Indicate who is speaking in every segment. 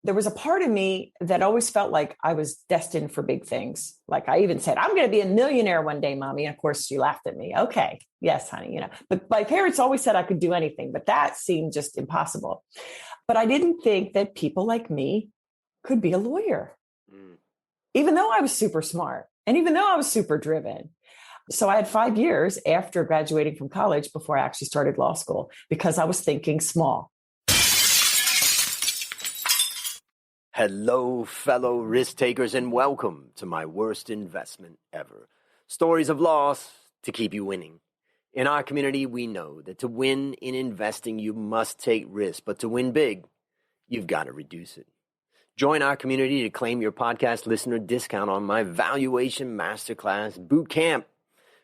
Speaker 1: there was a part of me that always felt like I was destined for big things. Like I even said, I'm going to be a millionaire one day, mommy. And of course she laughed at me. Okay. Yes, honey, but my parents always said I could do anything, but that seemed just impossible. But I didn't think that people like me could be a lawyer, even though I was super smart and even though I was super driven. So I had 5 years after graduating from college before I actually started law school because I was thinking small.
Speaker 2: Hello, fellow risk takers, and welcome to my worst investment ever. Stories of loss to keep you winning. In our community, we know that to win in investing, you must take risks, but to win big, you've got to reduce it. Join our community to claim your podcast listener discount on my Valuation Masterclass Boot Camp,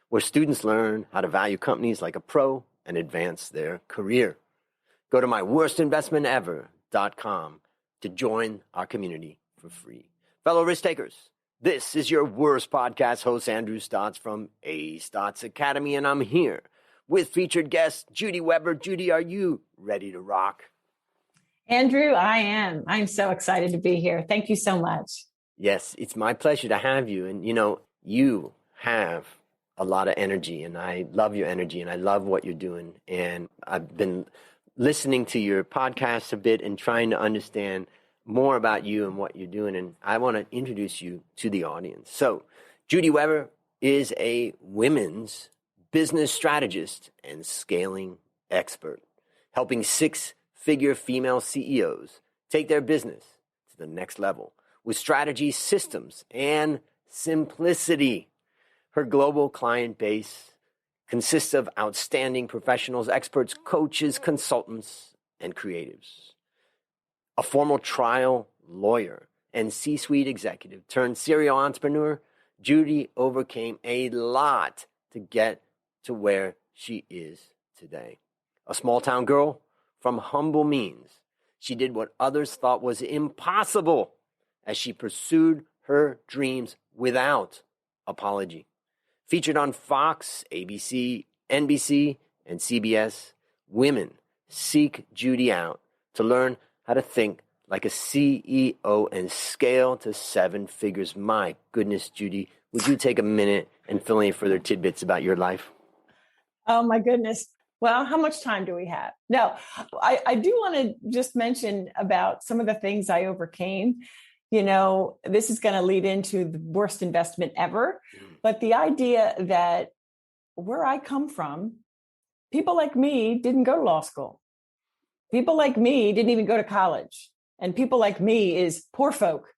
Speaker 2: where students learn how to value companies like a pro and advance their career. Go to myworstinvestmentever.com to join our community for free. Fellow risk takers, this is your worst podcast host, Andrew Stotts from A Stotts Academy, and I'm here with featured guest Judy Weber. Judy, are you ready to rock?
Speaker 1: Andrew, I am. I'm so excited to be here. Thank you so much.
Speaker 2: Yes, it's my pleasure to have you. And you have a lot of energy, and I love your energy, and I love what you're doing. And I've been listening to your podcast a bit and trying to understand more about you and what you're doing. And I want to introduce you to the audience. So Judy Weber is a women's business strategist and scaling expert, helping six-figure female CEOs take their business to the next level with strategy, systems, and simplicity. Her global client base consists of outstanding professionals, experts, coaches, consultants, and creatives. A former trial lawyer and C-suite executive turned serial entrepreneur, Judy overcame a lot to get to where she is today. A small-town girl from humble means, she did what others thought was impossible as she pursued her dreams without apology. Featured on Fox, ABC, NBC, and CBS, women seek Judy out to learn how to think like a CEO and scale to 7 figures. My goodness, Judy, would you take a minute and fill any further tidbits about your life?
Speaker 1: Oh, my goodness. Well, how much time do we have? No, I do want to just mention about some of the things I overcame. This is going to lead into the worst investment ever. But the idea that where I come from, people like me didn't go to law school. People like me didn't even go to college. And people like me is poor folk,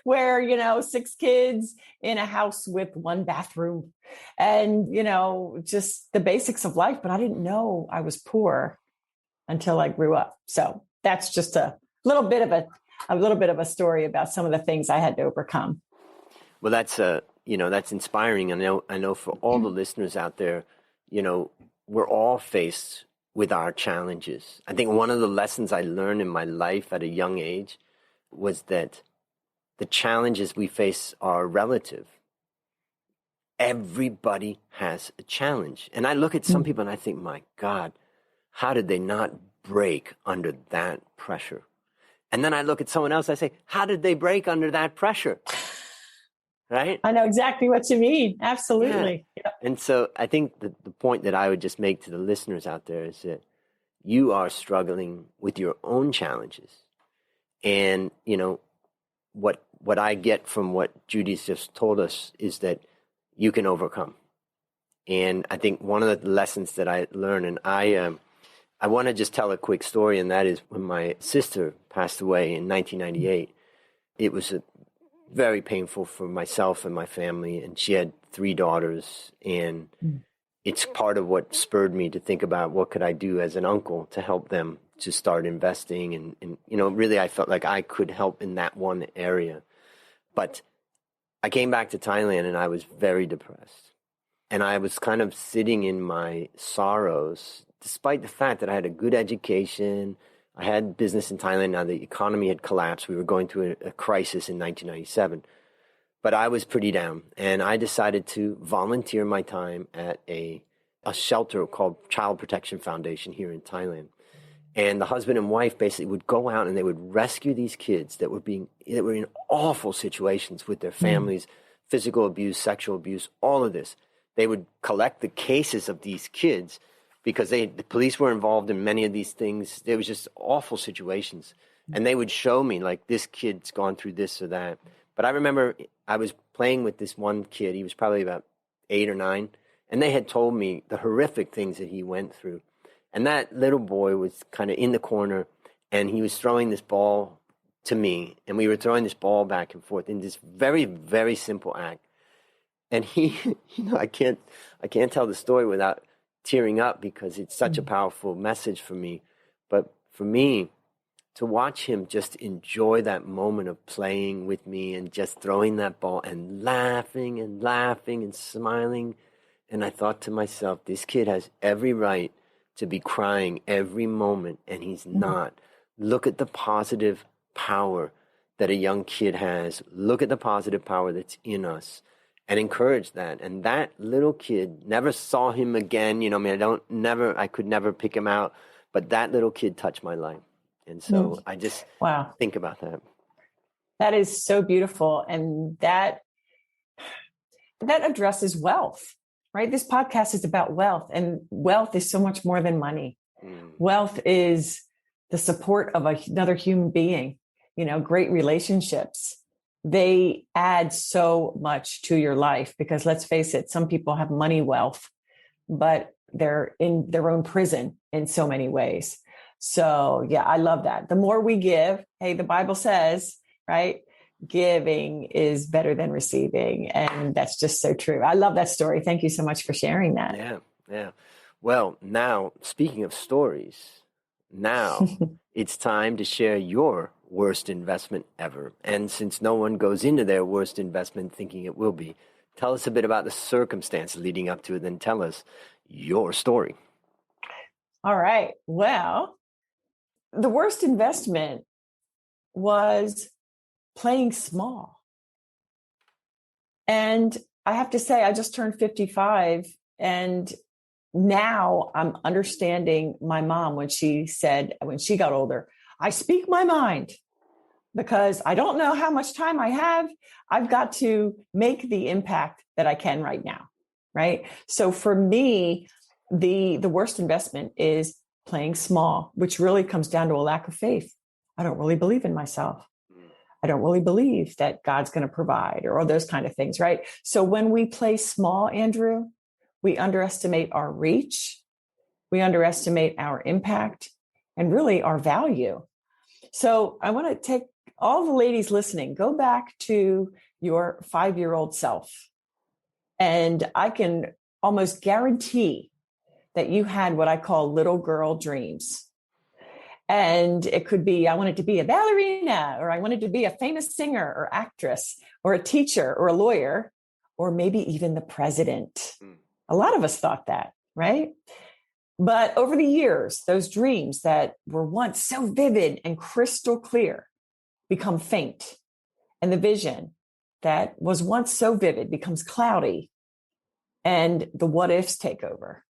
Speaker 1: where, 6 kids in a house with 1 bathroom and, just the basics of life. But I didn't know I was poor until I grew up. So that's just a little bit of a story about some of the things I had to overcome.
Speaker 2: Well, that's inspiring. I know for all the listeners out there, we're all faced with our challenges. I think one of the lessons I learned in my life at a young age was that the challenges we face are relative. Everybody has a challenge. And I look at some people and I think, my God, how did they not break under that pressure? And then I look at someone else, I say, how did they break under that pressure? Right?
Speaker 1: I know exactly what you mean. Absolutely.
Speaker 2: Yeah. And so I think the point that I would just make to the listeners out there is that you are struggling with your own challenges. And, what I get from what Judy's just told us is that you can overcome. And I think one of the lessons that I learned, and I want to just tell a quick story, and that is when my sister passed away in 1998, it was very painful for myself and my family, and she had 3 daughters, and it's part of what spurred me to think about what could I do as an uncle to help them to start investing, and really I felt like I could help in that one area. But I came back to Thailand and I was very depressed, and I was kind of sitting in my sorrows, despite the fact that I had a good education. I had business in Thailand. Now the economy had collapsed. We were going through a crisis in 1997. But I was pretty down. And I decided to volunteer my time at a shelter called Child Protection Foundation here in Thailand. And the husband and wife basically would go out and they would rescue these kids that were in awful situations with their families, physical abuse, sexual abuse, all of this. They would collect the cases of these kids because the police were involved in many of these things. There was just awful situations. And they would show me, like, this kid's gone through this or that. But I remember I was playing with this one kid. He was probably about 8 or 9. And they had told me the horrific things that he went through. And that little boy was kind of in the corner, and he was throwing this ball to me, and we were throwing this ball back and forth in this very, very simple act. And he, I can't tell the story without tearing up because it's such a powerful message for me. But for me, to watch him just enjoy that moment of playing with me and just throwing that ball and laughing and smiling. And I thought to myself, this kid has every right to be crying every moment, and he's not. Look at the positive power that a young kid has. Look at the positive power that's in us, and encourage that. And that little kid, never saw him again. I could never pick him out, but that little kid touched my life. And so I just think about that.
Speaker 1: That is so beautiful. And that addresses wealth. Right? This podcast is about wealth, and wealth is so much more than money. Wealth is the support of another human being, great relationships. They add so much to your life because, let's face it, some people have money wealth, but they're in their own prison in so many ways. So yeah, I love that. The more we give, hey, the Bible says, right? Giving is better than receiving. And that's just so true. I love that story. Thank you so much for sharing that.
Speaker 2: Yeah. Well, now, speaking of stories, now it's time to share your worst investment ever. And since no one goes into their worst investment thinking it will be, tell us a bit about the circumstance leading up to it, then tell us your story.
Speaker 1: All right. Well, the worst investment was playing small. And I have to say, I just turned 55, and now I'm understanding my mom when she got older, I speak my mind because I don't know how much time I have. I've got to make the impact that I can right now. Right. So for me, the worst investment is playing small, which really comes down to a lack of faith. I don't really believe in myself. I don't really believe that God's going to provide or all those kind of things, right? So when we play small, Andrew, we underestimate our reach, we underestimate our impact, and really our value. So I want to take all the ladies listening, go back to your 5-year-old self. And I can almost guarantee that you had what I call little girl dreams. And it could be, I wanted to be a ballerina, or I wanted to be a famous singer or actress, or a teacher or a lawyer, or maybe even the president. A lot of us thought that, right? But over the years, those dreams that were once so vivid and crystal clear become faint. And the vision that was once so vivid becomes cloudy. And the what ifs take over.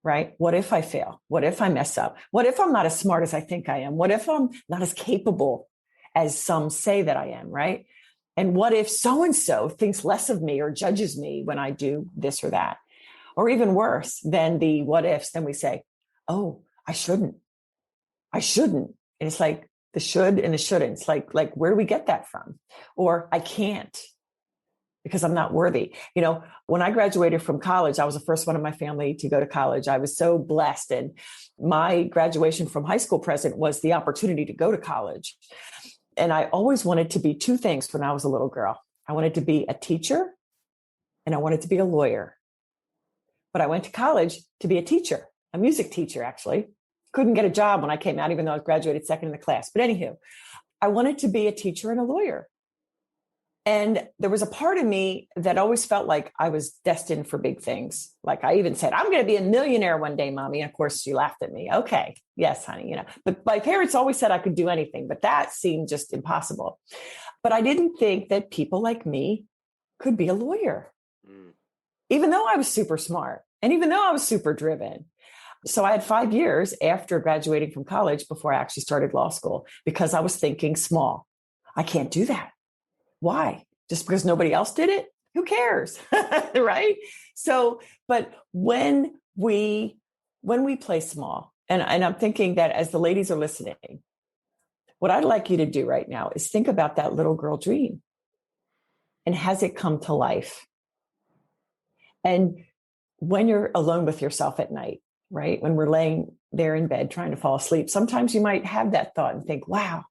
Speaker 1: Right? What if I fail? What if I mess up? What if I'm not as smart as I think I am? What if I'm not as capable as some say that I am? Right? And what if so-and-so thinks less of me or judges me when I do this or that? Or even worse than the what ifs, then we say, oh, I shouldn't. And it's like the should and the shouldn't. It's like, where do we get that from? Or I can't, because I'm not worthy. When I graduated from college, I was the first one in my family to go to college. I was so blessed. And my graduation from high school present was the opportunity to go to college. And I always wanted to be two things when I was a little girl. I wanted to be a teacher and I wanted to be a lawyer. But I went to college to be a teacher, a music teacher, actually. Couldn't get a job when I came out, even though I graduated second in the class. But anywho, I wanted to be a teacher and a lawyer. And there was a part of me that always felt like I was destined for big things. Like I even said, I'm going to be a millionaire one day, mommy. And of course, she laughed at me. Okay. Yes, honey. But my parents always said I could do anything, but that seemed just impossible. But I didn't think that people like me could be a lawyer. Even though I was super smart and even though I was super driven, So I had 5 years after graduating from college before I actually started law school because I was thinking small. I can't do that. Why? Just because nobody else did it? Who cares? Right? So, but when we play small, and I'm thinking that as the ladies are listening, what I'd like you to do right now is think about that little girl dream. And has it come to life? And when you're alone with yourself at night, right? When we're laying there in bed trying to fall asleep, sometimes you might have that thought and think, wow,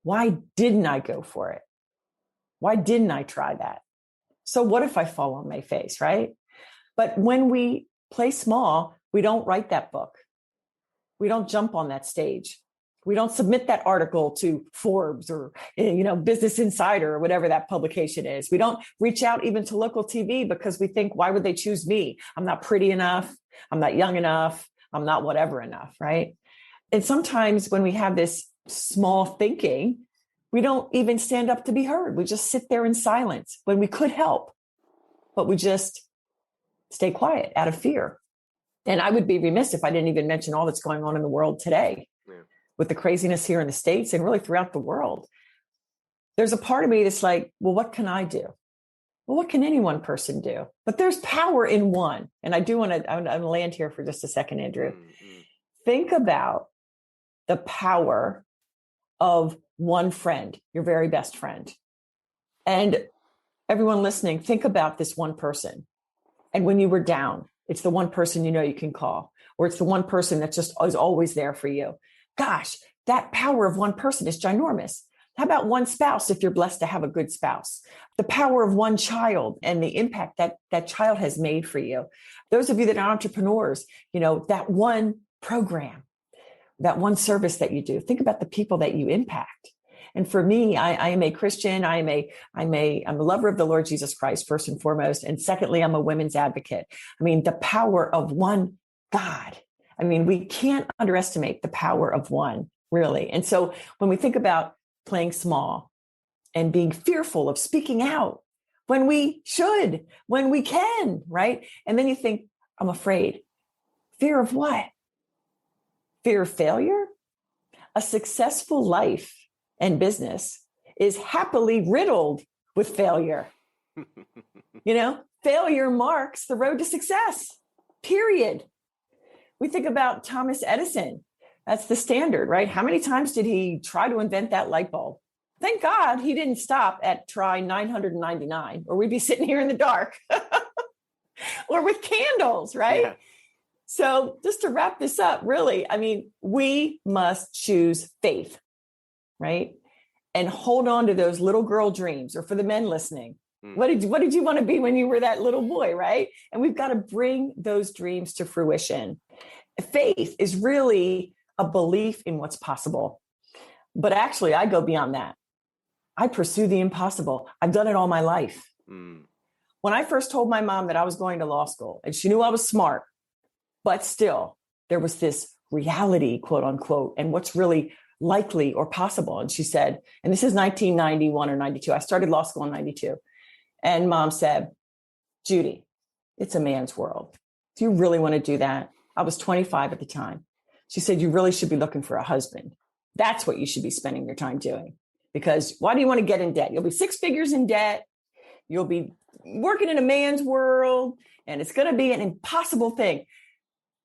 Speaker 1: why didn't I go for it? Why didn't I try that? So what if I fall on my face, right? But when we play small, we don't write that book. We don't jump on that stage. We don't submit that article to Forbes or, Business Insider or whatever that publication is. We don't reach out even to local TV because we think, why would they choose me? I'm not pretty enough. I'm not young enough. I'm not whatever enough, right? And sometimes when we have this small thinking, we don't even stand up to be heard. We just sit there in silence when we could help, but we just stay quiet out of fear. And I would be remiss if I didn't even mention all that's going on in the world today. Yeah. With the craziness here in the States and really throughout the world. There's a part of me that's like, well, what can I do? Well, what can any one person do? But there's power in one. And I do want to land here for just a second, Andrew. Mm-hmm. Think about the power of one friend, your very best friend. And everyone listening, think about this one person. And when you were down, it's the one person you can call, or it's the one person that just is always there for you. Gosh, that power of one person is ginormous. How about one spouse if you're blessed to have a good spouse? The power of one child and the impact that child has made for you. Those of you that are entrepreneurs, that one program, that one service that you do, think about the people that you impact. And for me, I am a Christian. I'm a lover of the Lord Jesus Christ, first and foremost. And secondly, I'm a women's advocate. I mean, the power of one God. I mean, we can't underestimate the power of one, really. And so when we think about playing small and being fearful of speaking out when we should, when we can, right? And then you think, I'm afraid. Fear of what? Fear of failure? A successful life and business is happily riddled with failure. Failure marks the road to success, period. We think about Thomas Edison. That's the standard, right? How many times did he try to invent that light bulb? Thank God he didn't stop at try 999, or we'd be sitting here in the dark or with candles, right? Yeah. So just to wrap this up, really, I mean, we must choose faith, right? And hold on to those little girl dreams, or for the men listening, what did you want to be when you were that little boy, right? And we've got to bring those dreams to fruition. Faith is really a belief in what's possible. But actually, I go beyond that. I pursue the impossible. I've done it all my life. When I first told my mom that I was going to law school, and she knew I was smart, but still, there was this reality, quote unquote, and what's really likely or possible. And she said, and this is 1991 or 92. I started law school in 92. And Mom said, Judy, it's a man's world. Do you really want to do that? I was 25 at the time. She said, you really should be looking for a husband. That's what you should be spending your time doing. Because why do you want to get in debt? You'll be 6 figures in debt. You'll be working in a man's world, and it's going to be an impossible thing.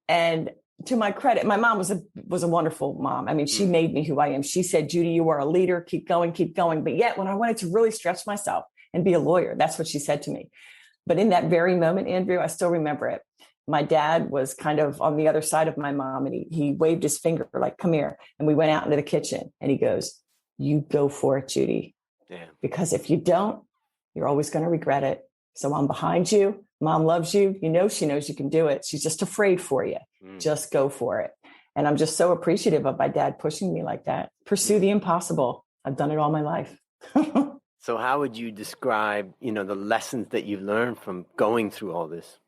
Speaker 1: And to my credit, my mom was a wonderful mom. I mean, she made me who I am. She said, Judy, you are a leader. Keep going, keep going. But yet when I wanted to really stretch myself and be a lawyer, that's what she said to me. But in that very moment, Andrew, I still remember it. My dad was kind of on the other side of my mom, and he waved his finger like, come here. And we went out into the kitchen, and he goes, you go for it, Judy. Damn. Because if you don't, you're always going to regret it. So I'm behind you. Mom loves you. She knows you can do it. She's just afraid for you. Just go for it. And I'm just so appreciative of my dad pushing me like that. Pursue the impossible. I've done it all my life.
Speaker 2: So how would you describe, the lessons that you've learned from going through all this?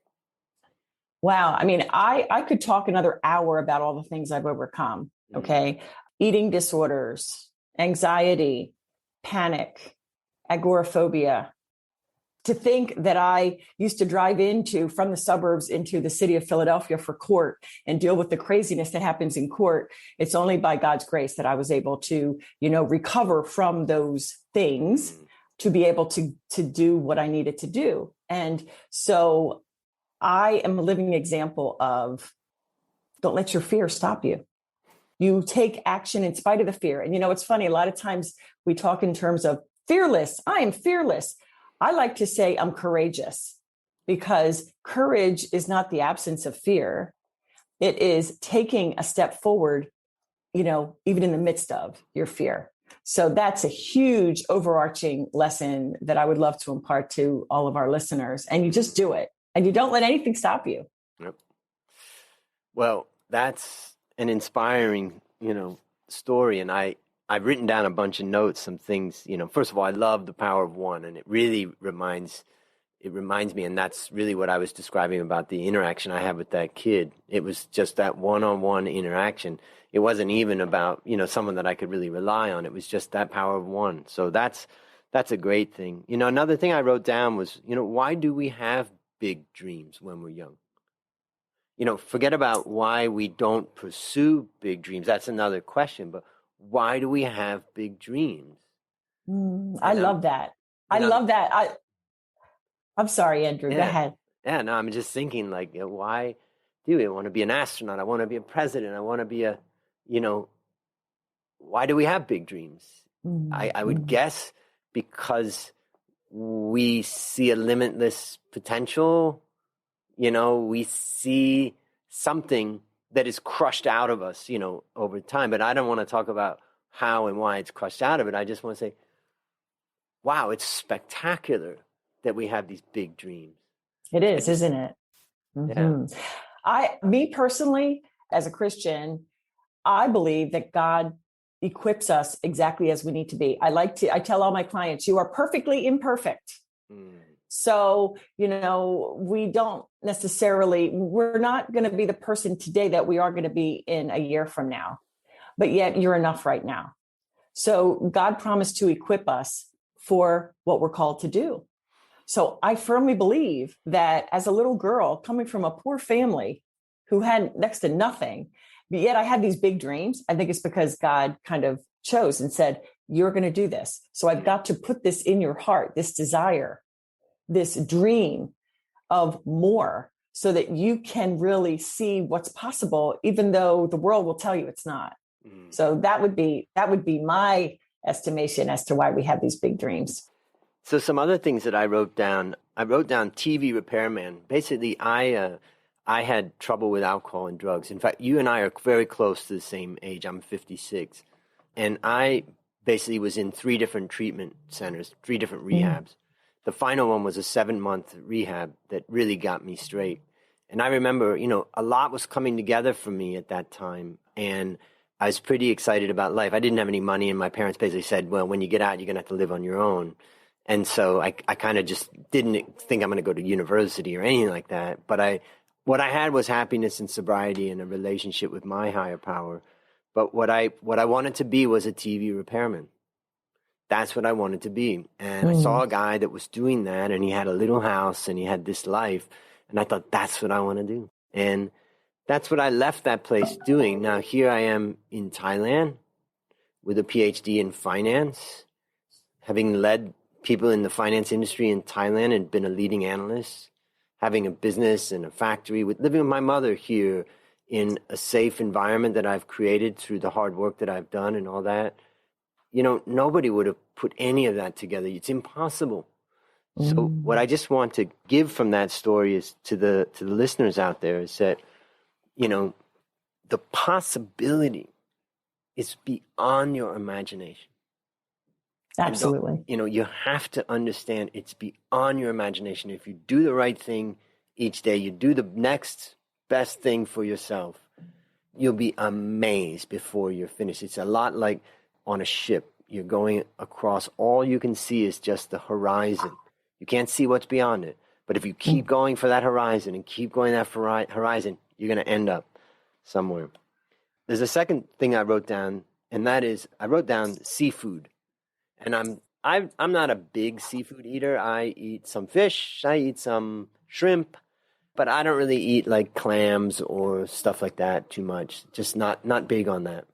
Speaker 1: Wow. I mean, I could talk another hour about all the things I've overcome. Okay. Eating disorders, anxiety, panic, agoraphobia, to think that I used to drive from the suburbs into the city of Philadelphia for court and deal with the craziness that happens in court. It's only by God's grace that I was able to, recover from those things to be able to do what I needed to do. And so I am a living example of don't let your fear stop you. You take action in spite of the fear. And, it's funny. A lot of times we talk in terms of fearless. I am fearless. I like to say I'm courageous, because courage is not the absence of fear. It is taking a step forward, even in the midst of your fear. So that's a huge overarching lesson that I would love to impart to all of our listeners. And you just do it, and you don't let anything stop you.
Speaker 2: Yep. Well, that's an inspiring, story. And I've written down a bunch of notes, some things, first of all, I love the power of one, and it really reminds me, and that's really what I was describing about the interaction I had with that kid. It was just that one-on-one interaction. It wasn't even about, someone that I could really rely on. It was just that power of one. So that's a great thing. Another thing I wrote down was, why do we have big dreams when we're young? Forget about why we don't pursue big dreams. That's another question, but why do we have big dreams?
Speaker 1: I love that. I love that. I'm sorry, Andrew.
Speaker 2: Yeah.
Speaker 1: Go ahead.
Speaker 2: Yeah, no, I'm just thinking why do I want to be an astronaut? I want to be a president. I want to be why do we have big dreams? I would guess because we see a limitless potential. We see something that is crushed out of us, over time. But I don't want to talk about how and why it's crushed out of it. I just want to say, wow, it's spectacular that we have these big dreams.
Speaker 1: It is, isn't it? Mm-hmm.
Speaker 2: Yeah.
Speaker 1: Me personally, as a Christian, I believe that God equips us exactly as we need to be. I tell all my clients, you are perfectly imperfect. So, we don't necessarily, we're not going to be the person today that we are going to be in a year from now, but yet you're enough right now. So God promised to equip us for what we're called to do. So I firmly believe that as a little girl coming from a poor family who had next to nothing, but yet I had these big dreams, I think it's because God kind of chose and said, you're going to do this. So I've got to put this in your heart, this desire, this dream of more, so that you can really see what's possible, even though the world will tell you it's not. So that would be my estimation as to why we have these big dreams.
Speaker 2: So some other things that I wrote down TV repairman. Basically, I had trouble with alcohol and drugs. In fact, you and I are very close to the same age. I'm 56. And I basically was in 3 different treatment centers, 3 different rehabs. The final one was a 7-month rehab that really got me straight. And I remember, a lot was coming together for me at that time. And I was pretty excited about life. I didn't have any money, and my parents basically said, well, when you get out, you're going to have to live on your own. And so I kind of just didn't think I'm going to go to university or anything like that. But what I had was happiness and sobriety and a relationship with my higher power. But what I wanted to be was a TV repairman. That's what I wanted to be. And I saw a guy that was doing that, and he had a little house and he had this life. And I thought, that's what I want to do. And that's what I left that place doing. Now, here I am in Thailand with a PhD in finance, having led people in the finance industry in Thailand and been a leading analyst, having a business and a factory, living with my mother here in a safe environment that I've created through the hard work that I've done and all that. Nobody would have put any of that together. It's impossible. So what I just want to give from that story is to the listeners out there is that, the possibility is beyond your imagination.
Speaker 1: Absolutely.
Speaker 2: You have to understand it's beyond your imagination. If you do the right thing each day, you do the next best thing for yourself, you'll be amazed before you're finished. It's a lot like on a ship. You're going across, all you can see is just the horizon. You can't see what's beyond it. But if you keep going for that horizon and keep going that horizon, you're going to end up somewhere. There's a second thing I wrote down, and that is I wrote down seafood. And I'm I'm not a big seafood eater. I eat some fish, I eat some shrimp, but I don't really eat like clams or stuff like that too much. Just not big on that.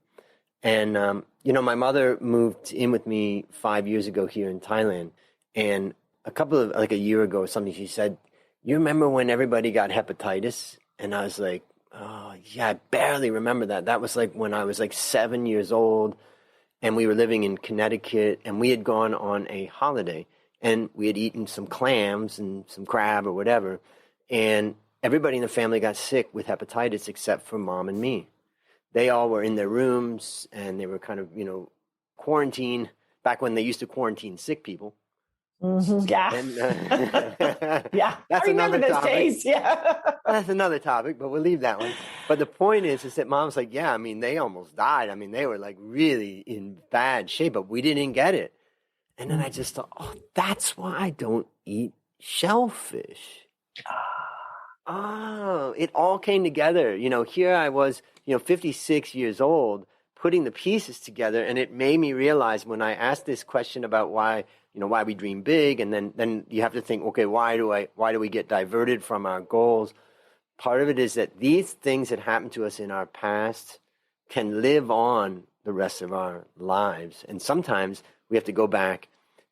Speaker 2: And my mother moved in with me 5 years ago here in Thailand, and a year ago or something, she said, "You remember when everybody got hepatitis?" And I was like, "Oh yeah, I barely remember that. That was like when I was like 7 years old." And we were living in Connecticut, and we had gone on a holiday, and we had eaten some clams and some crab or whatever, and everybody in the family got sick with hepatitis except for mom and me. They all were in their rooms, and they were kind of, quarantined back when they used to quarantine sick people.
Speaker 1: Mm-hmm. Yeah.
Speaker 2: And,
Speaker 1: yeah.
Speaker 2: That's
Speaker 1: I remember
Speaker 2: another
Speaker 1: those
Speaker 2: topic.
Speaker 1: days. Yeah.
Speaker 2: That's another topic, but we'll leave that one. But the point is that mom's like, yeah, I mean, they almost died. I mean, they were like really in bad shape, but we didn't get it. And then I just thought, oh, that's why I don't eat shellfish. Oh, it all came together. Here I was, 56 years old, putting the pieces together, and it made me realize when I asked this question about why we dream big, and then you have to think, okay, why do we get diverted from our goals? Part of it is that these things that happened to us in our past can live on the rest of our lives. And sometimes we have to go back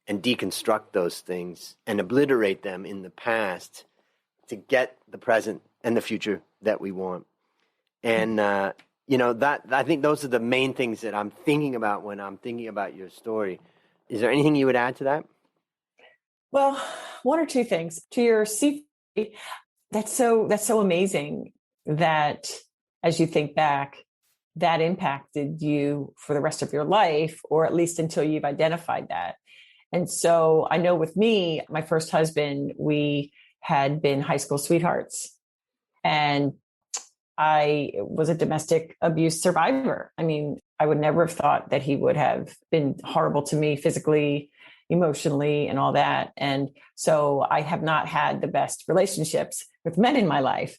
Speaker 2: and deconstruct those things and obliterate them in the past to get the present and the future that we want. And, that I think those are the main things that I'm thinking about when I'm thinking about your story. Is there anything you would add to that?
Speaker 1: Well, one or two things to your seafood. That's so amazing that as you think back, that impacted you for the rest of your life, or at least until you've identified that. And so I know with me, my first husband, we had been high school sweethearts, and I was a domestic abuse survivor. I mean, I would never have thought that he would have been horrible to me physically, emotionally, and all that. And so I have not had the best relationships with men in my life,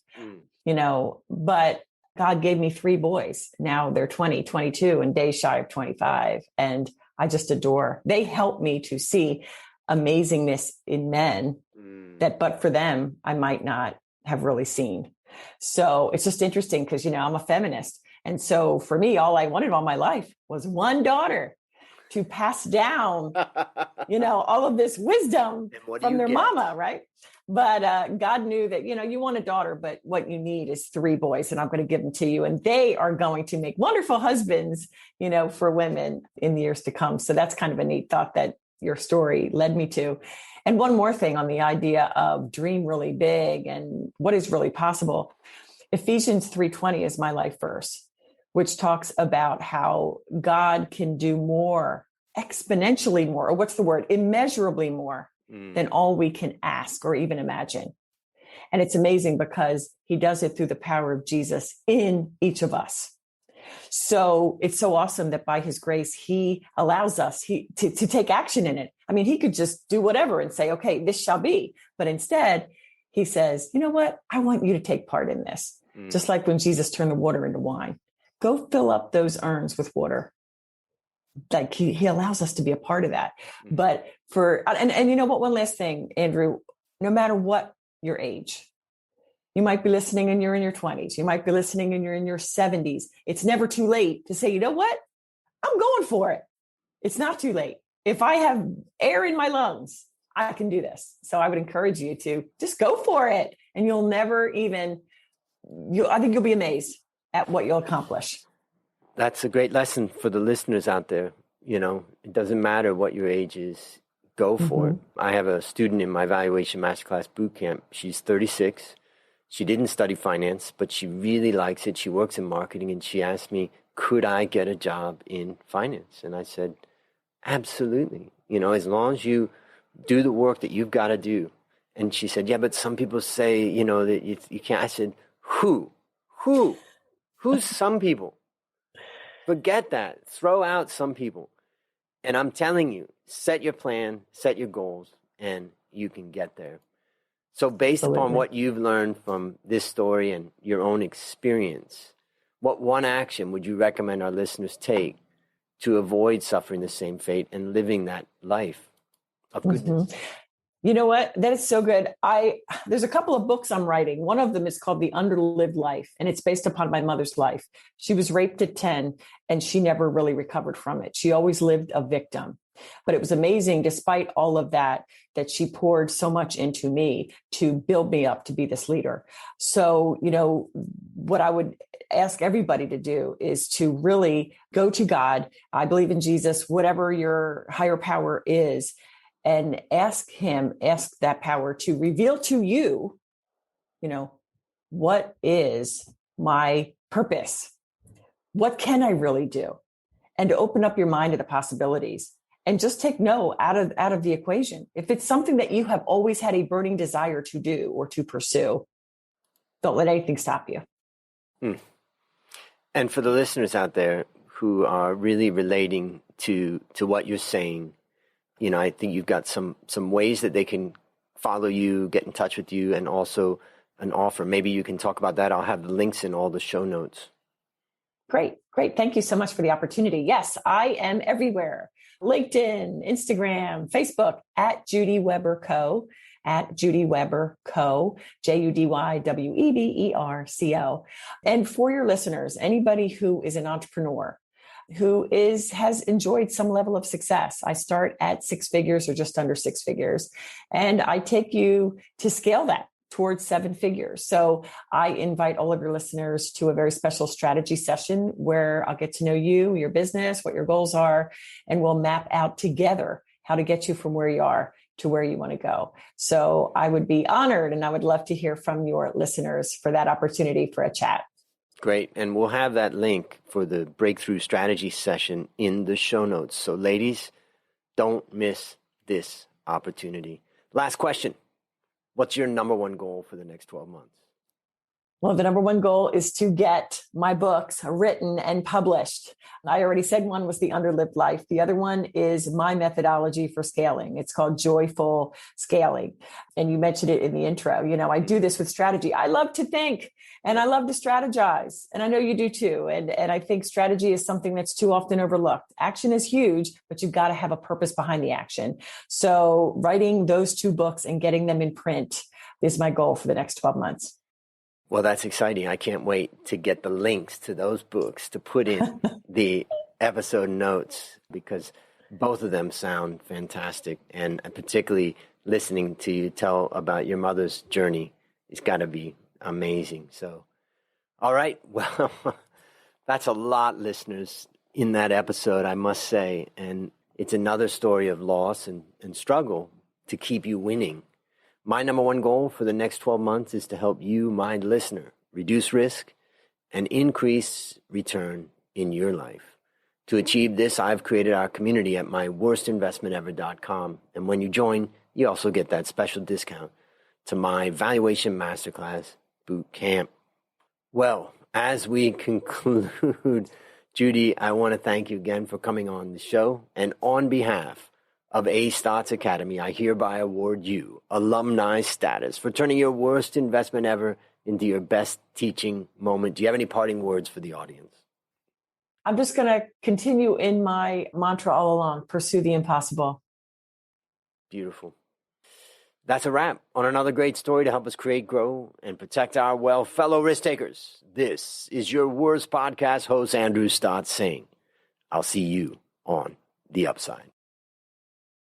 Speaker 1: but God gave me 3 boys. Now they're 20, 22, and days shy of 25. And I just adore. They help me to see amazingness in men that, but for them, I might not have really seen. So it's just interesting because, I'm a feminist. And so for me, all I wanted all my life was one daughter to pass down, all of this wisdom from their mama, right? But God knew that, you want a daughter, but what you need is 3 boys, and I'm going to give them to you. And they are going to make wonderful husbands, for women in the years to come. So that's kind of a neat thought that your story led me to. And one more thing on the idea of dream really big and what is really possible. Ephesians 3:20 is my life verse, which talks about how God can do more, exponentially more, or what's the word? Immeasurably more than all we can ask or even imagine. And it's amazing because he does it through the power of Jesus in each of us. So it's so awesome that by his grace, he allows us to take action in it. I mean, he could just do whatever and say, okay, this shall be. But instead, he says, you know what? I want you to take part in this. Just like when Jesus turned the water into wine. Go fill up those urns with water. Like he allows us to be a part of that. But and you know what? One last thing, Andrew, no matter what your age, you might be listening and you're in your 20s. You might be listening and you're in your 70s. It's never too late to say, you know what? I'm going for it. It's not too late. If I have air in my lungs, I can do this. So I would encourage you to just go for it. And you'll never even, I think you'll be amazed at what you'll accomplish.
Speaker 2: That's a great lesson for the listeners out there. It doesn't matter what your age is. Go for it. I have a student in my Valuation Masterclass Bootcamp. She's 36. She didn't study finance, but she really likes it. She works in marketing, and she asked me, could I get a job in finance? And I said, absolutely. As long as you do the work that you've got to do. And she said, yeah, but some people say, that you can't. I said, who's some people? Forget that. Throw out some people. And I'm telling you, set your plan, set your goals, and you can get there. So based upon what you've learned from this story and your own experience, what one action would you recommend our listeners take to avoid suffering the same fate and living that life of goodness.
Speaker 1: Mm-hmm. You know what? That is so good. There's a couple of books I'm writing. One of them is called The Underlived Life, and it's based upon my mother's life. She was raped at 10, and she never really recovered from it. She always lived a victim. But it was amazing, despite all of that, that she poured so much into me to build me up to be this leader. So, what I would ask everybody to do is to really go to God. I believe in Jesus, whatever your higher power is, and ask that power to reveal to you, what is my purpose? What can I really do? And to open up your mind to the possibilities and just take no out of the equation. If it's something that you have always had a burning desire to do or to pursue, don't let anything stop you.
Speaker 2: And for the listeners out there who are really relating to what you're saying, I think you've got some ways that they can follow you, get in touch with you, and also an offer. Maybe you can talk about that. I'll have the links in all the show notes.
Speaker 1: Great. Thank you so much for the opportunity. Yes, I am everywhere. LinkedIn, Instagram, Facebook, at Judy Weber Co., JUDYWEBERCO. And for your listeners, anybody who is an entrepreneur, who has enjoyed some level of success. I start at 6 figures or just under 6 figures, and I take you to scale that towards 7 figures. So I invite all of your listeners to a very special strategy session where I'll get to know you, your business, what your goals are, and we'll map out together how to get you from where you are to where you want to go. So I would be honored, and I would love to hear from your listeners for that opportunity for a chat.
Speaker 2: Great. And we'll have that link for the breakthrough strategy session in the show notes. So ladies, don't miss this opportunity. Last question. What's your number one goal for the next 12 months?
Speaker 1: Well, the number one goal is to get my books written and published. I already said one was The Underlived Life. The other one is my methodology for scaling. It's called Joyful Scaling. And you mentioned it in the intro. I do this with strategy. I love to think and I love to strategize. And I know you do too. And I think strategy is something that's too often overlooked. Action is huge, but you've got to have a purpose behind the action. So writing those 2 books and getting them in print is my goal for the next 12 months.
Speaker 2: Well, that's exciting. I can't wait to get the links to those books to put in the episode notes, because both of them sound fantastic. And particularly listening to you tell about your mother's journey, it's got to be amazing. So, all right. Well, that's a lot, listeners, in that episode, I must say. And it's another story of loss and struggle to keep you winning. My number one goal for the next 12 months is to help you, my listener, reduce risk and increase return in your life. To achieve this, I've created our community at myworstinvestmentever.com. And when you join, you also get that special discount to my Valuation Masterclass Boot Camp. Well, as we conclude, Judy, I want to thank you again for coming on the show. And on behalf of A Stotts Academy, I hereby award you alumni status for turning your worst investment ever into your best teaching moment. Do you have any parting words for the audience?
Speaker 1: I'm just going to continue in my mantra all along, pursue the impossible.
Speaker 2: Beautiful. That's a wrap on another great story to help us create, grow, and protect our wealth. Fellow risk takers, this is your worst podcast host, Andrew Stotts, saying, I'll see you on the upside.